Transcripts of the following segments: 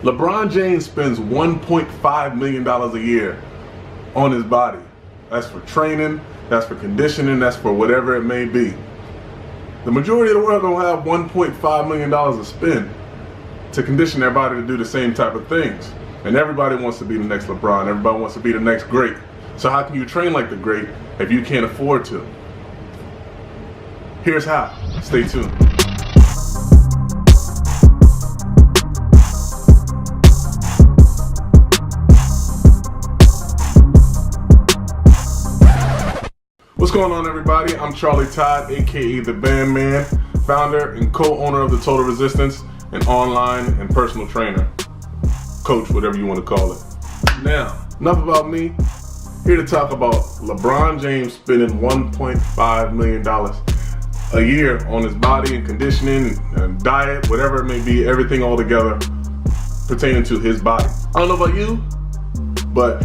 LeBron James spends $1.5 million a year on his body. That's for training, that's for conditioning, that's for whatever it may be. The majority of the world don't have $1.5 million to spend to condition their body to do the same type of things. And everybody wants to be the next LeBron, everybody wants to be the next great. So how can you train like the great if you can't afford to? Here's how. Stay tuned. What's going on, everybody? I'm Charlie Todd, aka The Band Man, founder and co-owner of the Total Resistance, an online and personal trainer. Coach, whatever you want to call it. Now, enough about me. Here to talk about LeBron James spending $1.5 million a year on his body and conditioning and diet, whatever it may be, everything all together pertaining to his body. I don't know about you, but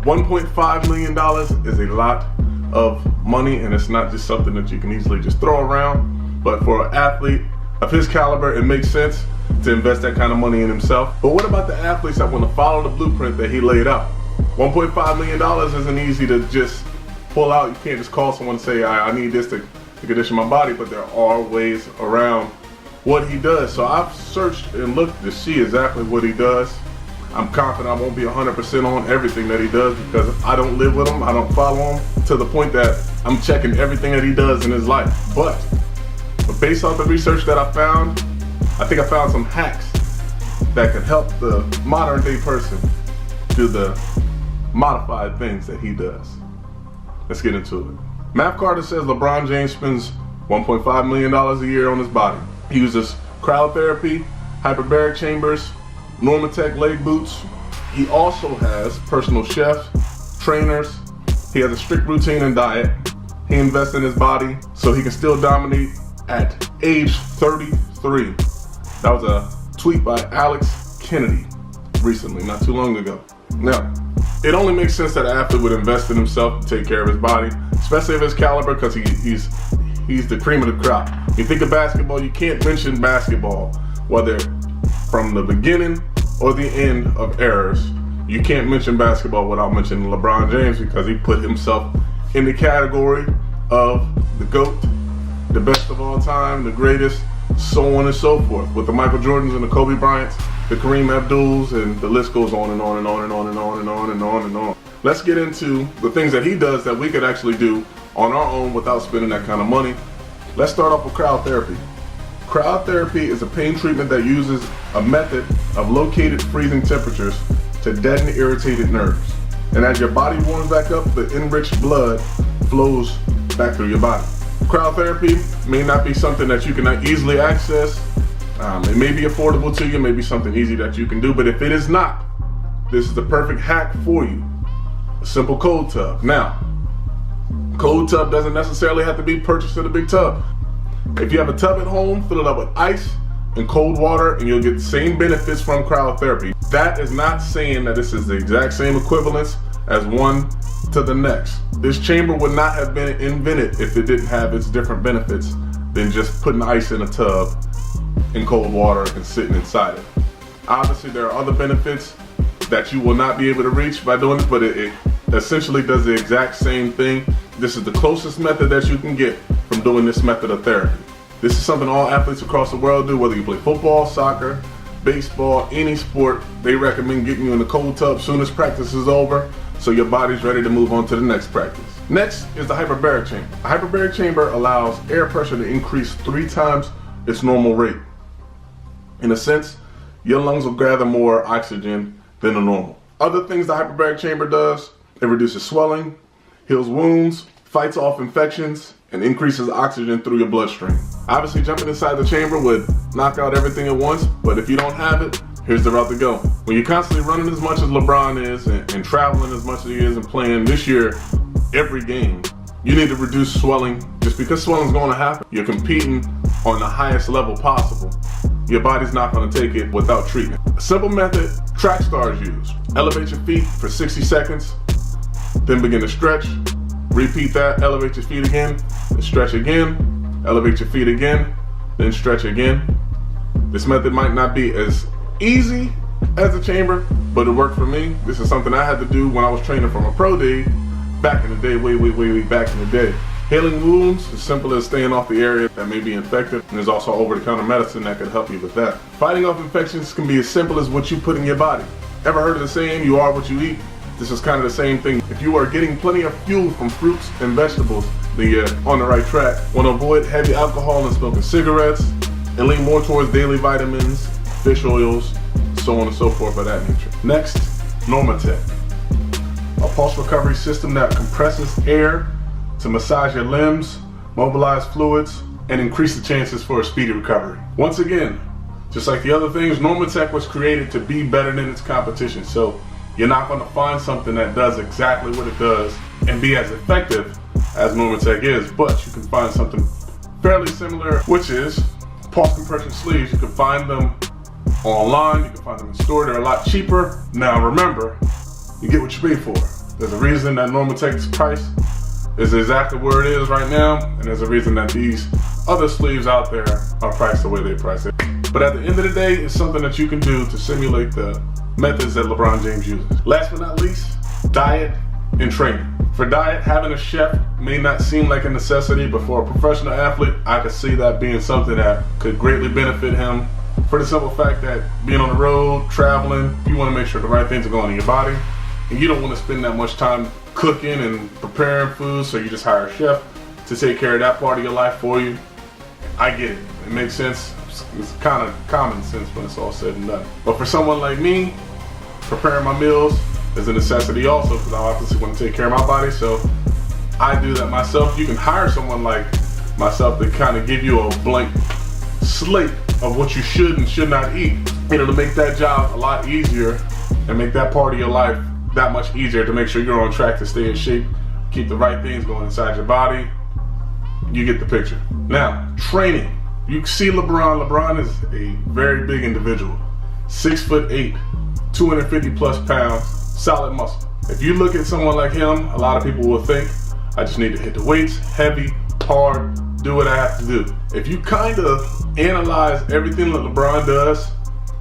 $1.5 million is a lot of money, and it's not just something that you can easily just throw around. But for an athlete of his caliber, it makes sense to invest that kind of money in himself. But what about the athletes that want to follow the blueprint that he laid out? $1.5 million isn't easy to just pull out. You can't just call someone and say, I need this to condition my body, but there are ways around what he does. So I've searched and looked to see exactly what he does. I'm confident I won't be 100% on everything that he does because I don't live with him, I don't follow him, to the point that I'm checking everything that he does in his life. But based off the research that I found, I think I found some hacks that could help the modern day person do the modified things that he does. Let's get into it. Matt Carter says LeBron James spends $1.5 million a year on his body. He uses cryotherapy, hyperbaric chambers, Normatec leg boots. He also has personal chefs, trainers. He has a strict routine and diet. He invests in his body so he can still dominate at age 33. That was a tweet by Alex Kennedy recently, not too long ago. Now, it only makes sense that an athlete would invest in himself to take care of his body, especially of his caliber, because he's the cream of the crop. You think of basketball, you can't mention basketball, whether from the beginning or the end of eras. You can't mention basketball without mentioning LeBron James, because he put himself in the category of the GOAT, the best of all time, the greatest, so on and so forth. With the Michael Jordans and the Kobe Bryants, the Kareem Abduls, and the list goes on and on and on and on and on and on and on and on. Let's get into the things that he does that we could actually do on our own without spending that kind of money. Let's start off with cryotherapy. Cryotherapy is a pain treatment that uses a method of located freezing temperatures to deaden irritated nerves. And as your body warms back up, the enriched blood flows back through your body. Cryotherapy may not be something that you can easily access. It may be affordable to you, may be something easy that you can do, but if it is not, this is the perfect hack for you. A simple cold tub. Now, cold tub doesn't necessarily have to be purchased in a big tub. If you have a tub at home, fill it up with ice and cold water, and you'll get the same benefits from cryotherapy. That is not saying that this is the exact same equivalence as one to the next. This chamber would not have been invented if it didn't have its different benefits than just putting ice in a tub in cold water and sitting inside it. Obviously, there are other benefits that you will not be able to reach by doing this, but it essentially does the exact same thing. This is the closest method that you can get from doing this method of therapy. This is something all athletes across the world do, whether you play football, soccer, baseball, any sport. They recommend getting you in the cold tub soon as practice is over, so your body's ready to move on to the next practice. Next is the hyperbaric chamber. A hyperbaric chamber allows air pressure to increase 3 times its normal rate. In a sense, your lungs will gather more oxygen than the normal. Other things the hyperbaric chamber does: it reduces swelling, heals wounds, fights off infections, and increases oxygen through your bloodstream. Obviously, jumping inside the chamber would knock out everything at once, but if you don't have it, here's the route to go. When you're constantly running as much as LeBron is and traveling as much as he is and playing this year every game, you need to reduce swelling, just because swelling's going to happen. You're competing on the highest level possible. Your body's not going to take it without treatment. A simple method track stars use: elevate your feet for 60 seconds, then begin to stretch. Repeat that, elevate your feet again, then stretch again, elevate your feet again, then stretch again. This method might not be as easy as a chamber, but it worked for me. This is something I had to do when I was training for my pro day back in the day, way back in the day. Healing wounds, as simple as staying off the area that may be infected, and there's also over-the-counter medicine that can help you with that. Fighting off infections can be as simple as what you put in your body. Ever heard of the saying, you are what you eat? This is kind of the same thing. If you are getting plenty of fuel from fruits and vegetables, then you're on the right track. Want to avoid heavy alcohol and smoking cigarettes, and lean more towards daily vitamins, fish oils, so on and so forth of that nature. Next, Normatec, a pulse recovery system that compresses air to massage your limbs, mobilize fluids, and increase the chances for a speedy recovery. Once again, just like the other things, Normatec was created to be better than its competition. So you're not going to find something that does exactly what it does and be as effective as Normatec is, but you can find something fairly similar, which is pulse compression sleeves. You can find them online, you can find them in store. They're a lot cheaper. Now remember, you get what you pay for. There's a reason that Normatec's price is exactly where it is right now, and there's a reason that these other sleeves out there are priced the way they price it. But at the end of the day, it's something that you can do to simulate the methods that LeBron James uses. Last but not least, diet and training. For diet, having a chef may not seem like a necessity, but for a professional athlete, I could see that being something that could greatly benefit him, for the simple fact that being on the road, traveling, you want to make sure the right things are going in your body, and you don't want to spend that much time cooking and preparing food, so you just hire a chef to take care of that part of your life for you. I get it. It makes sense. It's kind of common sense when it's all said and done. But for someone like me, preparing my meals is a necessity also, because I obviously want to take care of my body, so I do that myself. You can hire someone like myself to kind of give you a blank slate of what you should and should not eat. You know, to make that job a lot easier and make that part of your life that much easier, to make sure you're on track to stay in shape, keep the right things going inside your body. You get the picture. Now, training. You see LeBron. LeBron is a very big individual. 6'8", 250 plus pounds, solid muscle. If you look at someone like him, a lot of people will think, I just need to hit the weights, heavy, hard, do what I have to do. If you kind of analyze everything that LeBron does,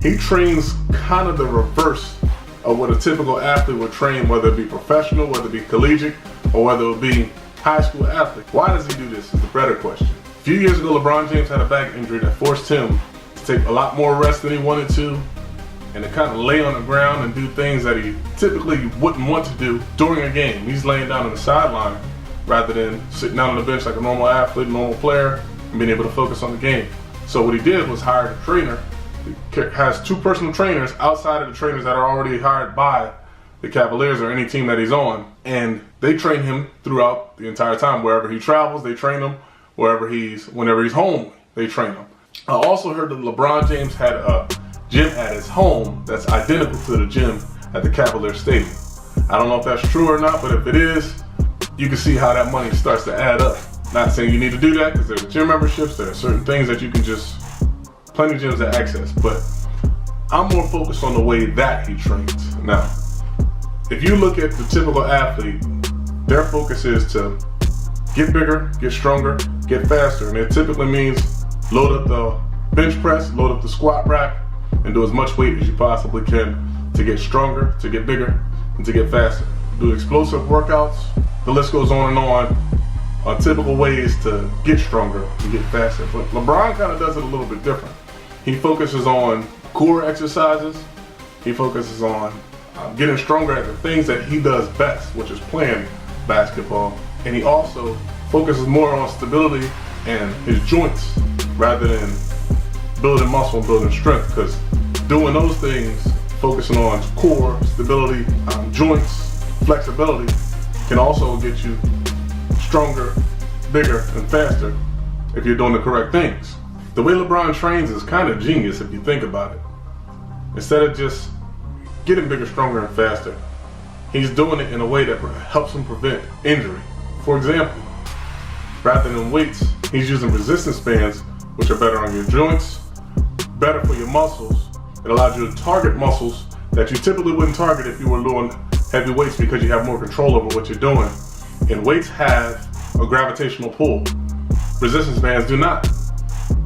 he trains kind of the reverse of what a typical athlete would train, whether it be professional, whether it be collegiate, or whether it be high school athlete. Why does he do this is the better question. A few years ago, LeBron James had a back injury that forced him to take a lot more rest than he wanted to, and to kind of lay on the ground and do things that he typically wouldn't want to do during a game. He's laying down on the sideline rather than sitting down on the bench like a normal athlete, normal player, and being able to focus on the game. So what he did was hire a trainer. He has 2 personal trainers outside of the trainers that are already hired by the Cavaliers or any team that he's on, and they train him throughout the entire time. Wherever he travels, they train him. Whenever he's home, they train him. I also heard that LeBron James had a gym at his home that's identical to the gym at the Cavalier Stadium. I don't know if that's true or not, but if it is, you can see how that money starts to add up. Not saying you need to do that, because there's gym memberships, there are certain things that you can plenty of gyms that access, but I'm more focused on the way that he trains. Now, if you look at the typical athlete, their focus is to get bigger, get stronger, get faster, and it typically means load up the bench press, load up the squat rack, and do as much weight as you possibly can to get stronger, to get bigger, and to get faster. Do explosive workouts, the list goes on typical ways to get stronger and get faster. But LeBron kind of does it a little bit different. He focuses on core exercises. He focuses on getting stronger at the things that he does best, which is playing basketball. And he also focuses more on stability and his joints rather than building muscle and building strength, because doing those things, focusing on core, stability, joints, flexibility, can also get you stronger, bigger, and faster if you're doing the correct things. The way LeBron trains is kind of genius if you think about it. Instead of just getting bigger, stronger, and faster, he's doing it in a way that helps him prevent injury. For example, rather than weights, he's using resistance bands, which are better on your joints, better for your muscles. It allows you to target muscles that you typically wouldn't target if you were doing heavy weights, because you have more control over what you're doing. And weights have a gravitational pull. Resistance bands do not.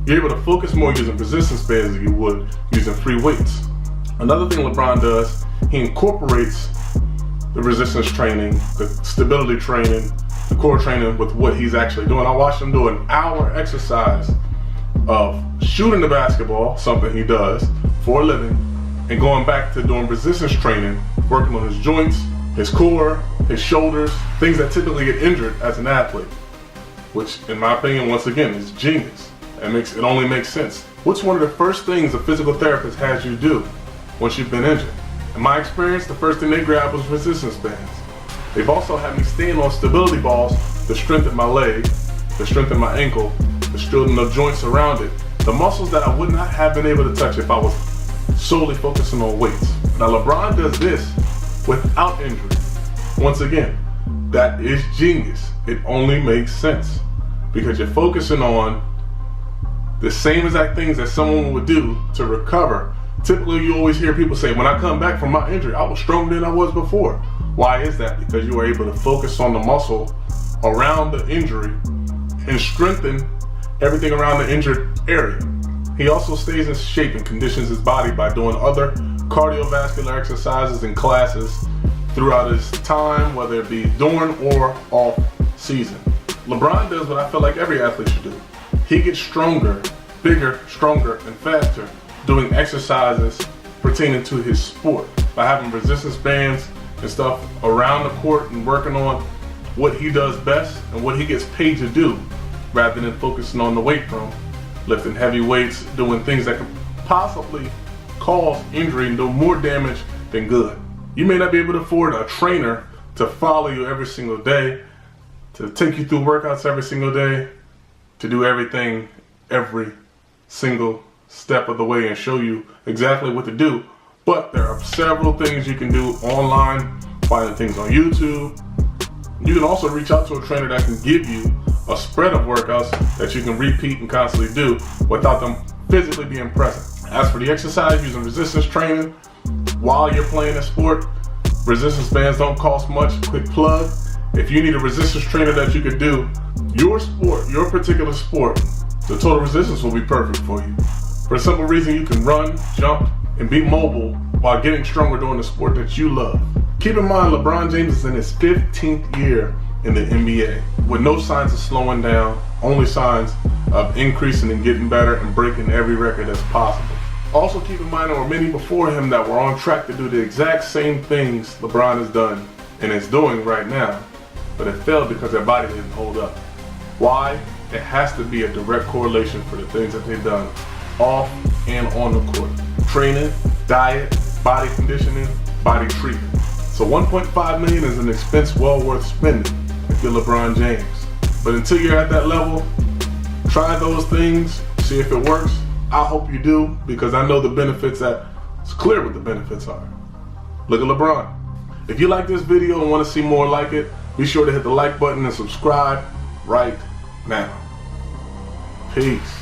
You're able to focus more using resistance bands than you would using free weights. Another thing LeBron does, he incorporates the resistance training, the stability training, the core training with what he's actually doing. I watched him do an hour exercise of shooting the basketball, something he does for a living, and going back to doing resistance training, working on his joints, his core, his shoulders, things that typically get injured as an athlete, which in my opinion, once again, is genius. It only makes sense. What's one of the first things a physical therapist has you do once you've been injured? In my experience, the first thing they grabbed was resistance bands. They've also had me stand on stability balls to strengthen my leg, to strengthen my ankle, to strengthen the joints around it. The muscles that I would not have been able to touch if I was solely focusing on weights. Now LeBron does this without injury. Once again, that is genius. It only makes sense because you're focusing on the same exact things that someone would do to recover. Typically, you always hear people say, when I come back from my injury, I was stronger than I was before. Why is that? Because you were able to focus on the muscle around the injury and strengthen everything around the injured area. He also stays in shape and conditions his body by doing other cardiovascular exercises and classes throughout his time, whether it be during or off season. LeBron does what I feel like every athlete should do. He gets stronger, bigger, stronger, and faster doing exercises pertaining to his sport by having resistance bands and stuff around the court and working on what he does best and what he gets paid to do rather than focusing on the weight room, lifting heavy weights, doing things that could possibly cause injury and do more damage than good. You may not be able to afford a trainer to follow you every single day, to take you through workouts every single day, to do everything every single step of the way and show you exactly what to do. But there are several things you can do online, finding things on YouTube. You can also reach out to a trainer that can give you a spread of workouts that you can repeat and constantly do without them physically being present. As for the exercise, using resistance training while you're playing a sport, resistance bands don't cost much. Quick plug. If you need a resistance trainer that you could do your sport, your particular sport, the total resistance will be perfect for you. For a simple reason, you can run, jump, and be mobile while getting stronger doing the sport that you love. Keep in mind, LeBron James is in his 15th year in the NBA with no signs of slowing down, only signs of increasing and getting better and breaking every record that's possible. Also keep in mind there were many before him that were on track to do the exact same things LeBron has done and is doing right now, but it failed because their body didn't hold up. Why? It has to be a direct correlation for the things that they've done off and on the court. Training, diet, body conditioning, body treatment. So $1.5 million is an expense well worth spending if you're LeBron James. But until you're at that level, try those things, see if it works. I hope you do, because I know the benefits it's clear what the benefits are. Look at LeBron. If you like this video and want to see more like it, be sure to hit the like button and subscribe right now. Peace.